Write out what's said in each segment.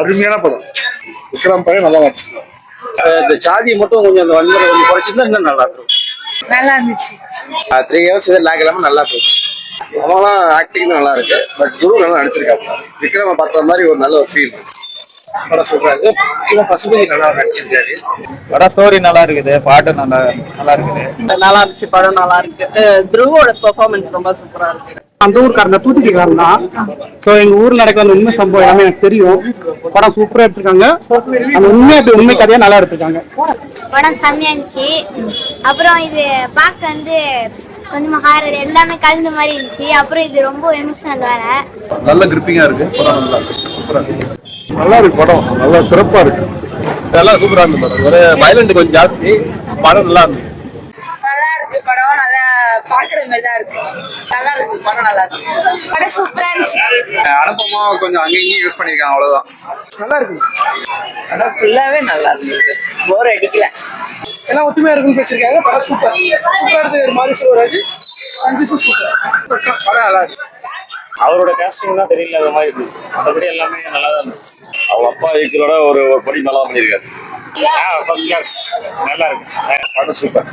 அருமையான படம். விக்ரம் பையன் நல்லா வச்சிருக்கோம். இந்த ஜாதியை மட்டும் கொஞ்சம் அந்த வன்முறை கொஞ்சம் குறைச்சிருந்தா இன்னும் நல்லா இருக்கும். நல்லா இருந்துச்சு. 3 இயர்ஸ் இது லேக் இல்லாம நல்லா போச்சு. அவங்களாம் ஆக்டிங் நல்லா இருக்கு. பட் குரு நல்லா நடிச்சிருக்காங்க. விக்ரம பார்த்த மாதிரி ஒரு நல்ல ஒரு ஃபீல். படம் சொல்றாரு. முக்கியமா பசுபதி நல்லா நடிச்சிருக்காரு. படம் ஸ்டோரி நல்லா இருக்குது, பாட்டு நல்லா இருக்குது. நல்லா இருந்துச்சு. படம் நல்லா இருக்கு. துருவோட பெர்ஃபார்மன்ஸ் ரொம்ப சூப்பரா இருக்கு. அந்த ஊருக்காரங்க தூத்துக்குடிக்காரன் தான். ஸோ எங்க ஊர்ல நடக்கிற அந்த உண்மை சம்பவம் எல்லாமே எனக்கு தெரியும். படம் சூப்பரா எடுத்திருக்காங்க. அந்த உண்மை கதையா நல்லா எடுத்திருக்காங்க. படம் செம்மையா இருந்துச்சு. அப்புறம் இது பார்க்க வந்து கொஞ்சம் ஹாரர் எல்லாமே கலந்த மாதிரி இருந்துச்சு. அப்புறம் இது ரொம்ப எமோஷனல் வேற. நல்ல கிரிப்பிங்கா இருக்கு. படம் நல்லா இருக்கு. சூப்பரா இருக்கு. நல்லா இருக்கு படம், நல்லா சிறப்பா இருக்கு. நல்லா சூப்பரா இருக்கு படம். ஒரு வயலண்ட் கொஞ்சம் ஜாஸ்தி, படம் நல்லா இருக்கு. நல்லா இருக்கு படம். நல்லா பாக்குற மாதிரி தான் இருக்கு. நல்லா இருக்கு படம். நல்லா இருக்கு படம். சூப்பரா இருந்துச்சு. அனுப்பமா கொஞ்சம் அங்கேயும் யூஸ் பண்ணிருக்காங்க, அவ்வளவுதான். நல்லா இருக்கு. படம் ஃபுல்லாவே நல்லா இருந்துச்சு. போர் அடிக்கல. எல்லாம் ஒத்துமையா இருக்குன்னு பேசியிருக்காங்க. படம் சூப்பர் சூப்பரா இருக்கு. ஒரு மாதிரி சிவராஜ் சூப்பர். படம் நல்லா இருக்கு. அவரோட காஸ்டிங் தான் தெரியல மாதிரி இருந்துச்சு. மற்றபடி எல்லாமே நல்லா தான் இருந்துச்சு. அவங்க அப்பா ஈக்குவலோட ஒரு படி நல்லா பண்ணிருக்காரு. ஃபர்ஸ்ட் கிளாஸ் நல்லா இருக்கு. படம் சூப்பர்.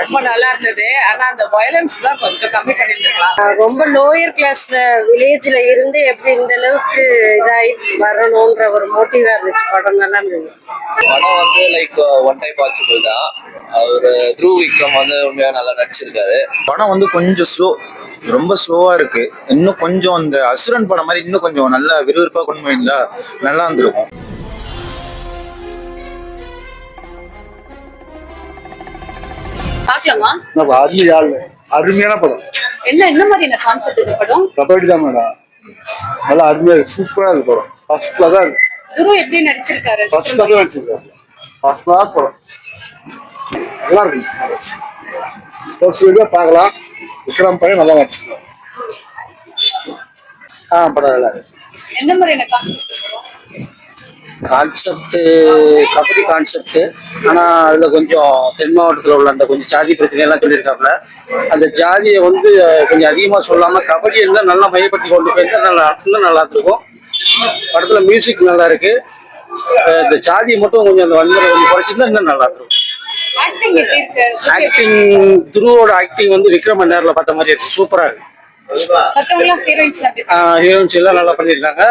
ரொம்ப நல்லா இருந்தது. ஆனா அந்த வயலன்ஸ் தான் கொஞ்சம் கம்மி பண்ணிருக்கலாம். ரொம்ப லோயர் கிளாஸ்ல வில்லேஜ்ல இருந்து எப்படி இந்த அளவுக்கு இதாகி வரணும்ன்ற ஒரு மோட்டிவா இருந்துச்சு. படம் நல்லா இருந்தது. படம் வந்து லைக் ஒன் டைம் வாட்சபிள் தான். அவரு த்ருவ் விக்ரம் வந்து உண்மையா நல்லா நடிச்சிருக்காரு. படம் வந்து கொஞ்சம் ரொம்ப ஸ்லோவா இருக்கு. இன்னும் கொஞ்சம் அந்த அசுரன் படம் மாதிரி இன்னும் கொஞ்சம் நல்லா விறுவிறுப்பா கொண்டு போயிருந்தா நல்லா இருந்திருக்கும். பாக்கலாமா? அருமையான படம். என்ன மாதிரியான கான்செப்ட் இந்த படம்? கபடி தான் மேடம். நல்லா அருமையா சூப்பரா இருக்கு படம். ஃபர்ஸ்ட் கிளாஸ் தான் இருக்கு. துரு எப்படி நடிச்சிருக்காரு? ஃபர்ஸ்ட் கிளாஸ் தான் நடிச்சிருக்காரு. ஃபர்ஸ்ட் கிளாஸ் படம். நல்லா இருக்கு. பார்க்கலாம். விக்ரம் பையன் நல்லா நடிச்சிருக்காரு. படம் நல்லா இருக்கு. என்ன மாதிரியான கான்செப்ட்? Concept kabaddi concept. ஆனா அதுல கொஞ்சம் தென் மாவட்டத்தில் உள்ள அந்த கொஞ்சம் ஜாதி பிரச்சனை எல்லாம் சொல்லியிருக்காப்புல. அந்த ஜாதியை வந்து கொஞ்சம் அதிகமா சொல்லாம கபடி எல்லாம் நல்லா மையப்படுத்தி கொண்டு போயிருந்தா நல்லா இருக்கும். படத்துல மியூசிக் நல்லா இருக்கு. இந்த ஜாதியை மட்டும் கொஞ்சம் அந்த வன்முறை கொஞ்சம் குறைச்சிருந்தா இன்னும் நல்லா இருக்கும். ஆக்டிங் துருவோட ஆக்டிங் வந்து விக்ரம நேரில் பார்த்த மாதிரி இருக்கு. சூப்பரா இருக்கு. ஹீரோயின்ஸ் எல்லாம் நல்லா பண்ணியிருக்காங்க.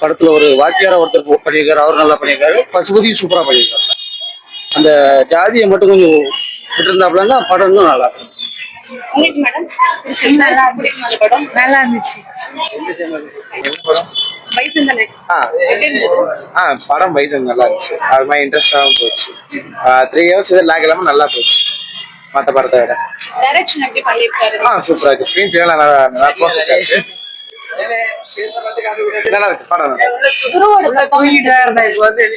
படத்துல ஒரு வாத்தியாரா ஒருத்தர் பண்ணியிருக்காரு. அவர் நல்லா பண்ணியிருக்காரு. பசுபதி சூப்பரா பண்ணியிருக்காரு. அந்த ஜாதியை மட்டும் கொஞ்சம் விட்டுருந்தாப்புலன்னா படம் இன்னும் நல்லா இருக்கும். நல்லா இருந்துச்சு. படம் பைசன் நல்லா இருந்துச்சு. அது மாதிரி இன்ட்ரெஸ்டாகவும் போச்சு. 3 இயர்ஸ் இது லேக் இல்லாம நல்லா போச்சு மற்ற படத்தை விட. டைரக்ஷன் எப்படி பண்ணிருக்காரு? சூப்பரா இருக்கு. ஸ்கிரீன் பிளே நல்லா இருக்கு. நல்லா இருக்கு படம்.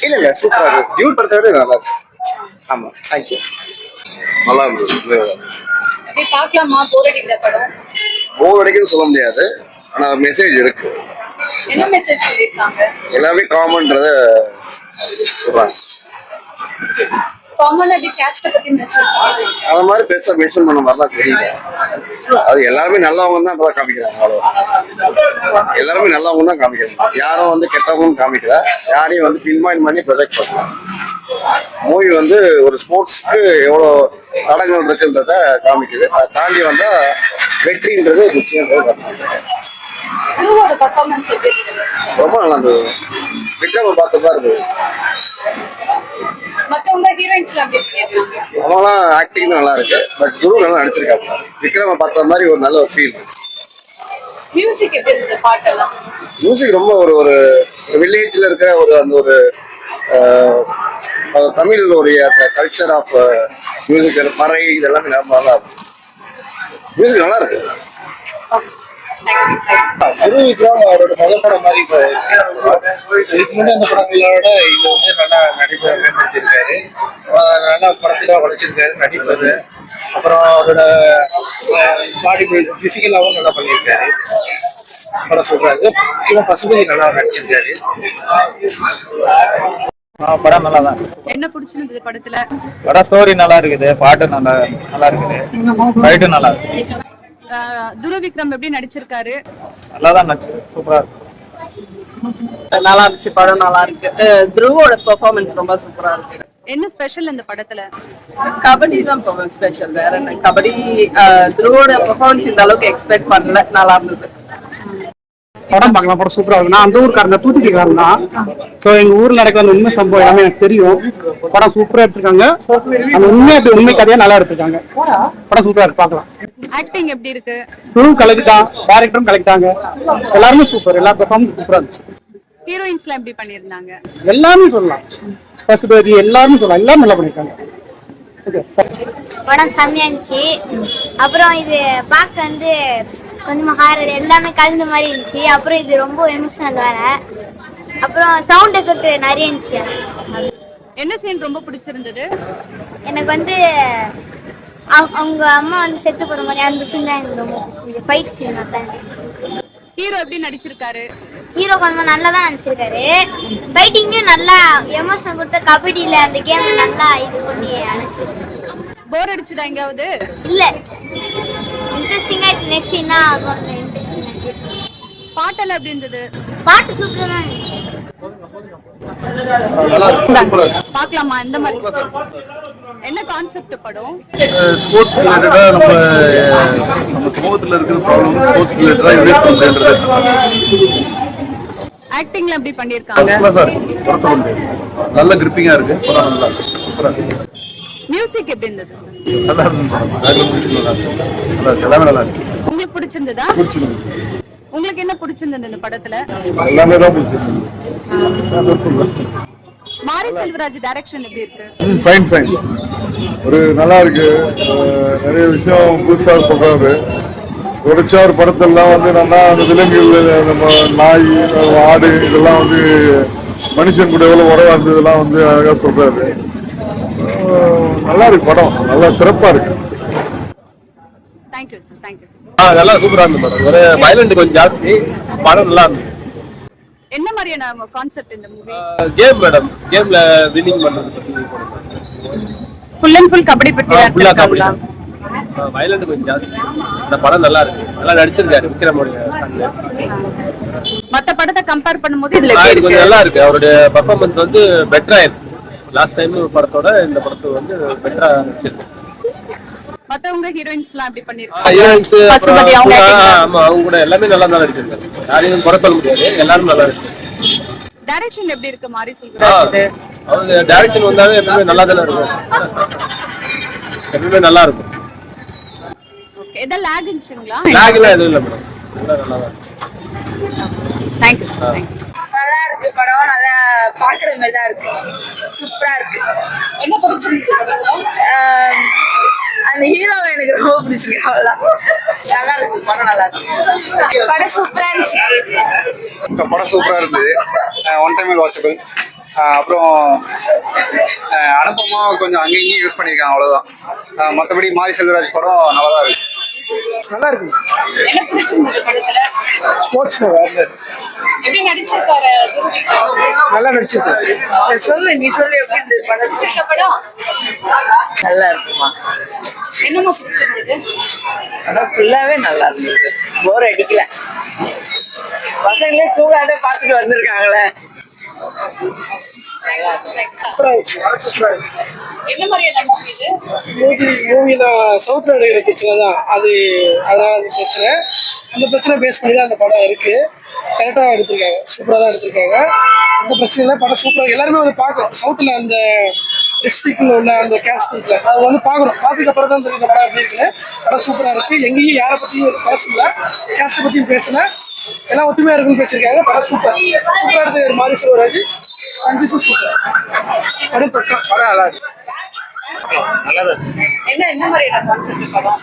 இல்ல சூப்பரா இருக்கு. டியூட் படத்தை விட நல்லா இருக்கு. ஆமா தேங்க்யூ. நல்லா இருந்தது. பாக்கலாமா? போர் அடிக்கிற படம்? போர் அடிக்குன்னு சொல்ல முடியாது. ஆனா மெசேஜ் இருக்கு. என்ன மெசேஜ் சொல்லிருக்காங்க? எல்லாமே காமன்றத சொல்றாங்க. காமன் அப்படி கேட்ச் பத்தி மென்ஷன் பண்ணாங்க. அத மாதிரி பெருசா மென்ஷன் பண்ண மாதிரிலாம் தெரியல. அது எல்லாருமே நல்லவங்க தான் அதான் காமிக்கிறாங்க. அவ்வளவு எல்லாருமே நல்லவங்க தான் காமிக்கிறாங்க. யாரும் வந்து கெட்டவங்க காமிக்கல. யாரையும் வந்து பின்பாயிண்ட் பண்ணி ப்ரொஜெக்ட் பண்ணல. மூவி வந்து ஒரு ஸ்போர்ட்ஸ்க்கு எவ்வளோ தடங்கள் இருக்குன்றத காமிக்குது. அதை தாண்டி வந்தா வெற்றின்றது நிச்சயம். ரொம்ப நல்லா இருந்தது. விக்ரம் பார்த்ததா இருந்தது. அவங்களாம் ஆக்டிங் நல்லா இருக்கு. பட் குரு நல்லா நடிச்சிருக்காங்க. விக்ரம பார்த்த மாதிரி ஒரு நல்ல ஒரு ஃபீல். மியூசிக் ரொம்ப ஒரு வில்லேஜ்ல இருக்கிற அந்த ஒரு தமிழோடைய அந்த கல்ச்சர் ஆஃப் மியூசிக், பறை இதெல்லாமே நல்லா இருக்கு. மியூசிக் நல்லா இருக்கு. குரு விக்ரம் அவரோட முதல் படம் மாதிரி இதுக்கு முன்னாடி அந்த படங்களோட இது வந்து நல்லா நடிப்பை மேம்படுத்தியிருக்காரு. நல்லா படத்துல உழைச்சிருக்காரு நடிப்பது. அப்புறம் அவரோட பாடி பிசிக்கலாகவும் நல்லா பண்ணியிருக்காரு. படம் சொல்றாரு. முக்கியமா பசுபதி நல்லா நடிச்சிருக்காரு. படம் நல்லா தான். என்ன பிடிச்சிருந்தது படத்துல? படம் ஸ்டோரி நல்லா இருக்குது, பாட்டு நல்லா இருக்குது, ஃபைட்டும் நல்லா இருக்கு. துரு விக்ரம் எப்படி நடிச்சிருக்காரு? நல்லா தான் நடிச்சிருக்கு. சூப்பரா இருக்கு. நல்லா இருந்துச்சு, படம் நல்லா இருக்கு. துருவோட பெர்ஃபார்மன்ஸ் ரொம்ப சூப்பரா இருக்கு. என்ன ஸ்பெஷல் இந்த படத்துல? கபடி தான் ஸ்பெஷல், வேற என்ன. கபடி துருவோட பெர்ஃபார்மன்ஸ் இந்த அளவுக்கு எக்ஸ்பெக்ட் பண்ணல, நல்லா இருந்தது. படம் பார்க்கலாம், படம் சூப்பரா இருக்கும். நான் அந்த ஊருக்காரன் தான், தூத்துக்குடிக்காரன் தான். ஸோ எங்க ஊர்ல நடக்கிற அந்த உண்மை சம்பவம் எல்லாமே எனக்கு தெரியும். படம் சூப்பரா எடுத்திருக்காங்க. அந்த உண்மை கதையா நல்லா எடுத்திருக்காங்க. படம் சூப்பரா இருக்கு, பார்க்கலாம். ஆக்டிங் எப்படி இருக்கு? கலெக்டான், டேரக்டரும் கலெக்டாங்க, எல்லாருமே சூப்பர். எல்லா பெர்ஃபார்மன்ஸ் சூப்பரா இருந்துச்சு. ஹீரோயின்ஸ்லாம் எப்படி பண்ணிருந்தாங்க? எல்லாமே சொல்லலாம், ஃபர்ஸ்ட் பேஜ் எல்லாருமே சொல்லலாம், எல்லாரும் நல்லா பண்ணிருக்காங்க. படம் செம்மையா இருந்துச்சு. அப்புறம் இது பார்க்க வந்து கொஞ்சம் ஹாரர் எல்லாமே கலந்த மாதிரி இருந்துச்சு. அப்புறம் இது ரொம்ப எமோஷனல் வேற. அப்புறம் சவுண்ட் எஃபெக்ட் நிறைய இருந்துச்சு. என்ன சீன் ரொம்ப பிடிச்சிருந்தது? எனக்கு வந்து அவங்க அம்மா வந்து செத்து போற மாதிரி அந்த சீன் தான் எனக்கு ரொம்ப பிடிச்சிருக்கு. ஃபைட் சீன் தான். ஹீரோ எப்படி நடிச்சிருக்காரு? ஹீரோ கொஞ்சம் நல்லா தான் நடிச்சிருக்காரு. ஃபைட்டிங்லயும் நல்லா எமோஷன் கொடுத்து கபடியில அந்த கேம் நல்லா இது பண்ணி அழைச்சிருக்கு. போர் அடிச்சுதா எங்காவது? இல்ல, இன்ட்ரெஸ்டிங்கா இருந்துச்சு. நெக்ஸ்ட் என்ன ஆகும் இன்ட்ரெஸ்டிங்கா இருந்துச்சு. பாட்டெல்லாம் எப்படி இருந்தது? பாட்டு சூப்பரா இருந்துச்சு. பார்க்கலாமா? இந்த மாதிரி என்ன கான்செப்ட் படம்? ஸ்போர்ட்ஸ் ரிலேட்டடா நம்ம சமூகத்துல இருக்கிற ப்ராப்ளம் ஸ்போர்ட்ஸ் ரிலேட்டடா ரிலேட் பண்றது. ஆக்டிங்ல எப்படி பண்ணிருக்காங்க? நல்ல கிரிப்பிங்கா இருக்கு, படம் நல்லா இருக்கு, சூப்பரா இருக்கு. மியூசிக் எப்படி இருந்தது? நல்லா இருக்கு, எல்லாமே நல்லா இருக்கு. உங்களுக்கு பிடிச்சிருந்ததா? உங்களுக்கு என்ன பிடிச்சிருந்தது இந்த படத்துல? எல்லாமே தான் பிடிச்சிருக்கு. மாரி செல்வராஜ் டைரக்ஷன் எப்படி இருக்கு? ஃபைன் ஃபைன், ஒரு நல்லா இருக்கு. நிறைய விஷயம் புதுசா சொல்றாரு. உடைச்சா ஒரு படத்தெல்லாம் வந்து நல்லா அந்த விலங்குகள், நம்ம நாய், ஆடு இதெல்லாம் வந்து மனுஷன் கூட எவ்வளவு உறவா இருந்ததெல்லாம் வந்து அழகா சொல்றாரு. நல்லா இருக்கு, படம் நல்லா சிறப்பா இருக்கு. Thank you sir, thank you. நல்லா சூப்பரா இருந்து மேடம். ஒரு வயலண்ட் கொஞ்சம் ஜாஸ்தி, படம் நல்லா இருந்துச்சு. என்ன மாதிரியான கான்செப்ட் இந்த மூவி? கேம் மேடம், கேம்ல வின்னிங் பண்றது பத்தி. ஃபுல் அண்ட் ஃபுல் கபடி பத்தி தான் ஃபுல்லா கபடி. இருக்காங்களா? வயலண்ட் கொஞ்சம் ஜாஸ்தி. இந்த படம் நல்லா இருக்கு, நல்லா நடிச்சிருக்காரு விக்ரமோட சன்ல. மத்த படத்தை கம்பேர் பண்ணும்போது இதுல இது எப்படி கொஞ்சம் இருக்கு? நல்லா இருக்கு. அவருடைய பெர்ஃபார்மன்ஸ் வந்து பெட்டரா இருக்கு. லாஸ்ட் டைம் படத்தோட இந்த படத்துக்கு வந்து பெட்டரா நடிச்சிருக்கு. மத்தவங்க ஹீரோயின்ஸ்லாம் எப்படி பண்ணிருக்காங்க? ஹீரோயின்ஸ் பசுபதி அவங்க ஆமா, அவங்க கூட எல்லாமே நல்லா தான் நடிச்சிருக்காங்க. யாரையும் குறை சொல்ல முடியாது, எல்லாரும் நல்லா இருக்கு. டைரக்ஷன் எப்படி இருக்கு மாரி செல்வராஜ்? அவங்க டைரக்ஷன் வந்தாவே எப்பவுமே நல்லா தானே இருக்கும், எப்பவுமே நல்லா இருக்கும். ஓகே, எதா லாக் இருந்துச்சுங்களா? லாக் எல்லாம் எதுவும் இல்லை மேடம், நல்லா தான் இருக்கு. தேங்க்யூ. நல்லா இருக்கு படம், நல்லா பாக்குற மாதிரி தான் இருக்கு, சூப்பரா இருக்கு. என்ன பிடிச்சிருக்கு? அந்த ஹீரோவை எனக்கு ரொம்ப பிடிச்சிருக்கு, அவ்வளவுதான். நல்லா இருக்கு படம், நல்லா இருக்கு. படம் சூப்பரா இருந்துச்சு. படம் சூப்பரா இருந்தது, ஒன் டைம் வாட்சபிள். அப்புறம் அனுப்பமா கொஞ்சம் அங்கேயும் யூஸ் பண்ணியிருக்காங்க, அவ்வளோதான். மற்றபடி மாரி செல்வராஜ் படம் நல்லா தான் இருக்கு. நல்லா இருக்கு. என்ன பிடிச்சிருந்தது படத்துல? ஸ்போர்ட்ஸ் வேற எப்படி நடிச்சிருக்காரு? நல்லா நடிச்சிருக்காரு. சொல்லு, நீ சொல்லு எப்படி இருந்தது படம்? பிடிச்சிருக்க படம் நல்லா இருக்குமா? என்னமா பிடிச்சிருந்தது? படம் ஃபுல்லாவே நல்லா இருந்தது, போர் அடிக்கல. பசங்களே தூங்காத பார்த்துட்டு வந்திருக்காங்களே. என்ன மாதிரியான மூவி இது? மூவில சவுத்ல எடுக்கிற பிரச்சனை தான் அது, அதனால அந்த பிரச்சனை, அந்த பிரச்சனை பேஸ் பண்ணி தான் அந்த படம் இருக்கு. கரெக்டாக எடுத்திருக்காங்க, சூப்பராக தான் எடுத்திருக்காங்க. அந்த பிரச்சனை இல்லை, படம் சூப்பராக எல்லாருமே வந்து பார்க்கணும். சவுத்தில் அந்த டிஸ்ட்ரிக்டில் உள்ள அந்த கேஸ்ட் இருக்குல்ல, அது வந்து பார்க்கணும். பார்த்துக்கு அப்புறம் தான் தெரியும் இந்த படம் எப்படி இருக்குன்னு. படம் சூப்பராக இருக்குது. எங்கேயும் யாரை பற்றியும் பேசல, கேஸ்ட்டை பற்றியும் பேசல, எல்லாம் ஒத்துமையாக இருக்குன்னு பேசியிருக்காங்க. படம் சூப்பர், சூப்பராக இருக்குது. ஒரு மாரி செல்வராஜ் கண்டிப்பாக சூப்பர் படம், பக்கா படம் நல்லா இருக்கு. என்ன மாதிரியான கான்செப்ட் படம்?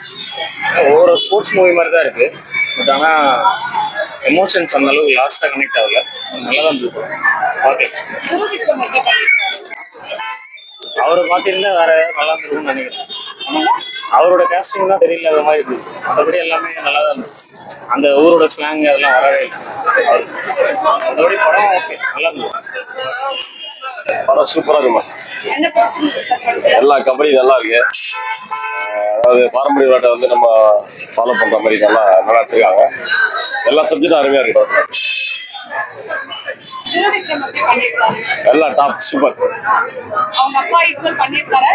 ஒரு ஸ்போர்ட்ஸ் மூவி மாதிரி தான் இருக்கு. பட் ஆனால் எமோஷன்ஸ் அந்த அளவுக்கு லாஸ்ட்டாக கனெக்ட் ஆகல, நல்லா தான் இருந்தது. ஓகே, அவரை பார்த்திருந்தா வேற நல்லா இருந்திருக்கும்னு நினைக்கிறேன். அவரோட காஸ்டிங் தான் தெரியல மாதிரி இருந்துச்சு, மற்றபடி எல்லாமே நல்லா தான் இருந்துச்சு. அந்த ஊரோட ஸ்லாங் அதெல்லாம் வரவே இல்லை. மற்றபடி படம் ஓகே, நல்லா இருந்தது. படம் சூப்பராக இருக்குமா? என்ன பிடிச்சிருந்தது சார் படத்துல? எல்லா கபடி நல்லா இருக்கு. அதாவது பாரம்பரிய விளையாட்டை வந்து நம்ம ஃபாலோ பண்ற மாதிரி நல்லா எடுத்துருக்காங்க. எல்லா சப்ஜெக்டும் அருமையா இருக்கு. திருவிக்ரம் எப்படி பண்ணிருக்காரு? எல்லாம் டாப் சூப்பர். அவங்க அப்பா ஈக்குவல் பண்ணிருக்காரு.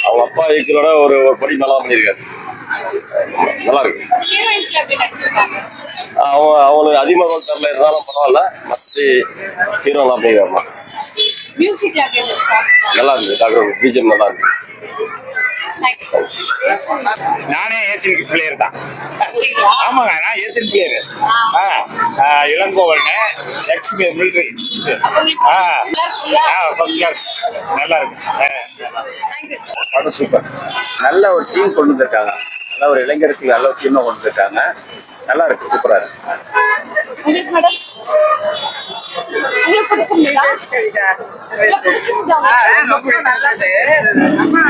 அவங்க அப்பா ஈக்குவலோட ஒரு படி நல்லா பண்ணியிருக்காரு. நல்லா இருக்கு. ஹீரோயின்ஸ்ல எப்படி நடிச்சிருக்காங்க? அவங்களுக்கு அதிகமாக ரோல் தரல இருந்தாலும் பரவாயில்ல. மற்ற ஹீரோ எல்லாம் போய் வரலாம். மியூசிக்ல எப்படி இருந்துச்சு? சாங்ஸ் நல்லா இருக்கு. டாக்டர் பிஜிஎம் நல்லா இருக்கு. நானே ஏசியன் பிளேயர் தான். ஆமாங்க, நான் Asian player. Elangovan ex military. First class. நல்லா இருக்கு. படம் சூப்பர். நல்ல ஒரு டீம் கொண்டு வந்திருக்காங்க. நல்ல ஒரு இளைஞருக்கு நல்ல ஒரு டீமை கொண்டு வந்திருக்காங்க. நல்லா இருக்கு. சூப்பரா இருக்கு. உங்களுக்கு மேடம் உங்களுக்கு பிடிக்குங்களா? ரொம்ப நல்லது.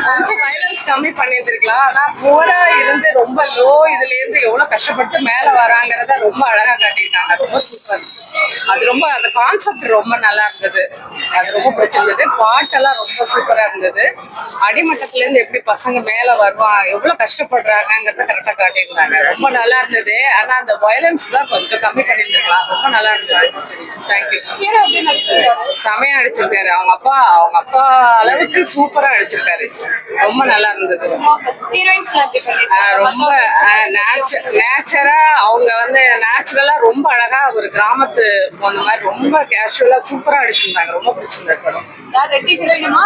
கொஞ்சம் வயலன்ஸ் கம்மி பண்ணிருக்கலாம். ஆனா புவரா இருந்து ரொம்ப லோ இதுல இருந்து எவ்வளவு கஷ்டப்பட்டு மேல வராங்கிறத ரொம்ப அழகா காட்டியிருக்காங்க. ரொம்ப சூப்பர். அது ரொம்ப அந்த கான்செப்ட் ரொம்ப நல்லா இருந்தது. அது ரொம்ப பிடிச்சிருந்தது. பாட்டெல்லாம் ரொம்ப சூப்பரா இருந்தது. அடிமட்டத்துல இருந்து எப்படி பசங்க மேல வருவாங்க, எவ்வளவு கஷ்டப்படுறாங்கிறத கரெக்டா காட்டியிருந்தாங்க. ரொம்ப நல்லா இருந்தது. ஆனா அந்த வயலன்ஸ் தான் கொஞ்சம் கம்மி பண்ணிருந்துருக்கலாம். ரொம்ப நல்லா இருந்தது. தேங்க்யூ. ஹீரோ எப்படி நடிச்சிருக்காரு? செமையா அடிச்சிருக்காரு. அவங்க அப்பா அளவுக்கு சூப்பரா அடிச்சிருக்காரு. ரொம்ப நல்லா இருந்தது. ஹீரோயின்ஸ்ல எப்படி பண்ணிருக்காங்க? ரொம்ப நேச்சரா அவங்க வந்து நேச்சுரலா ரொம்ப அழகா ஒரு கிராமத்து போன மாதிரி ரொம்ப கேஷுவலா சூப்பரா அடிச்சிருந்தாங்க. ரொம்ப பிடிச்சிருந்தாரு படம். யார் ரெட்டி ஹீரோயினுமா?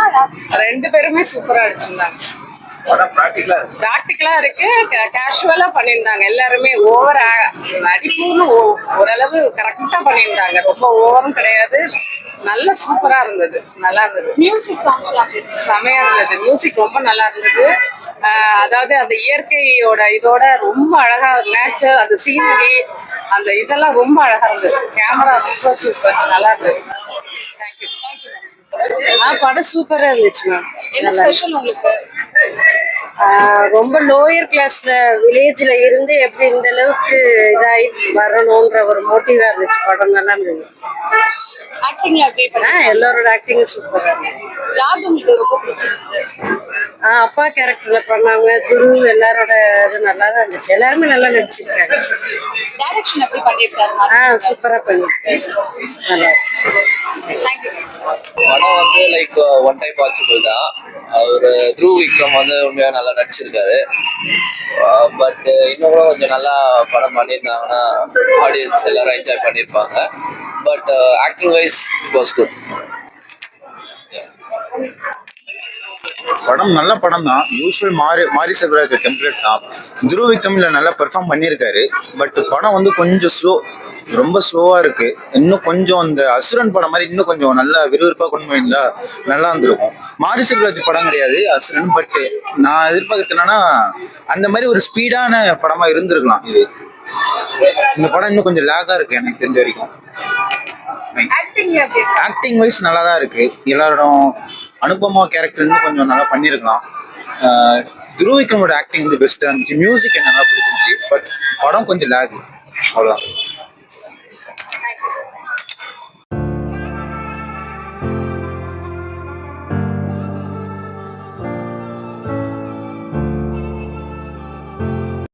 ரெண்டு பேருமே சூப்பரா அடிச்சிருந்தாங்க. பிராக்டிக்கலா இருக்கு. கேஷுவலா பண்ணியிருந்தாங்க. எல்லாருமே ஓவர் நடிப்புன்னு ஓரளவு கரெக்டா பண்ணியிருந்தாங்க. ரொம்ப ஓவரும் கிடையாது. நல்ல சூப்பரா இருந்தது. நல்லா இருந்தது. மியூசிக் சாங்ஸ்ல எப்படி இருந்துச்சு? செமையா இருந்தது. மியூசிக் ரொம்ப நல்லா இருந்தது. அதாவது அந்த இயற்கையோட இதோட ரொம்ப அழகா நேச்சர், அந்த சீனரி, அந்த இதெல்லாம் ரொம்ப அழகா இருந்தது. கேமரா ரொம்ப சூப்பர். நல்லா இருந்தது. தேங்க்யூ. படம் சூப்பரா இருந்துச்சு மேம். என்ன ஸ்பெஷல் உங்களுக்கு? ரொம்ப லோயர் கிளாஸ்ல வில்லேஜ்ல இருந்து எப்படி இந்த அளவுக்கு இதாகி வரணும்ன்ற ஒரு மோட்டிவா இருந்துச்சு. படம் நல்லா இருந்தது. ஆக்டிங்ல எப்படி பண்ணாங்க? எல்லாரோட ஆக்டிங்கும் சூப்பரா இருந்தது. யார் உங்களுக்கு ரொம்ப பிடிச்சிருந்தது? அப்பா கேரக்டர்ல பண்ணாங்க. குரு எல்லாரோட இது நல்லா தான் இருந்துச்சு. எல்லாருமே நல்லா நடிச்சிருக்காங்க. டைரக்ஷன் எப்படி பண்ணிருக்காரு? சூப்பரா பண்ணிருக்காரு. நல்லா படம் வந்து லைக் ஒன் டைம் வாட்சபிள் தான். அவர் த்ரூ விக்ரம் வந்து உண்மையாக நல்லா நடிச்சிருக்காரு. பட் இன்னும் கூட கொஞ்சம் நல்லா படம் பண்ணியிருந்தாங்கன்னா ஆடியன்ஸ் எல்லாரும் என்ஜாய் பண்ணியிருப்பாங்க. But acting wise it was good. படம் நல்ல படம் தான். யூஸ்வல் மாரி செல்வராஜ் டெம்ப்ளேட் தான். துருவ விக்ரம்ல நல்லா பெர்ஃபார்ம் பண்ணியிருக்காரு. பட் படம் வந்து கொஞ்சம் ரொம்ப ஸ்லோவா இருக்கு. இன்னும் கொஞ்சம் அந்த அசுரன் படம் மாதிரி இன்னும் கொஞ்சம் நல்லா விறுவிறுப்பா கொண்டு போயிருந்தா நல்லா இருந்திருக்கும். மாரி செல்வராஜ் படம் கிடையாது அசுரன். பட் நான் எதிர்பார்க்கறது என்னன்னா அந்த மாதிரி ஒரு ஸ்பீடான படமா இருந்திருக்கலாம். இந்த படம் இன்னும் கொஞ்சம் லேகா இருக்கு எனக்கு தெரிஞ்ச வரைக்கும். ஆக்டிங் வைஸ் நல்லா தான் இருக்கு. எல்லாரோட அனுபவமா கேரக்டர் இன்னும் கொஞ்சம் நல்லா பண்ணியிருக்கலாம். துருவ விக்ரமோட ஆக்டிங் வந்து பெஸ்டா இருந்துச்சு. மியூசிக் எனக்கு நல்லா பிடிச்சிருந்துச்சு. பட் படம் கொஞ்சம் லேக். அவ்வளோதான்.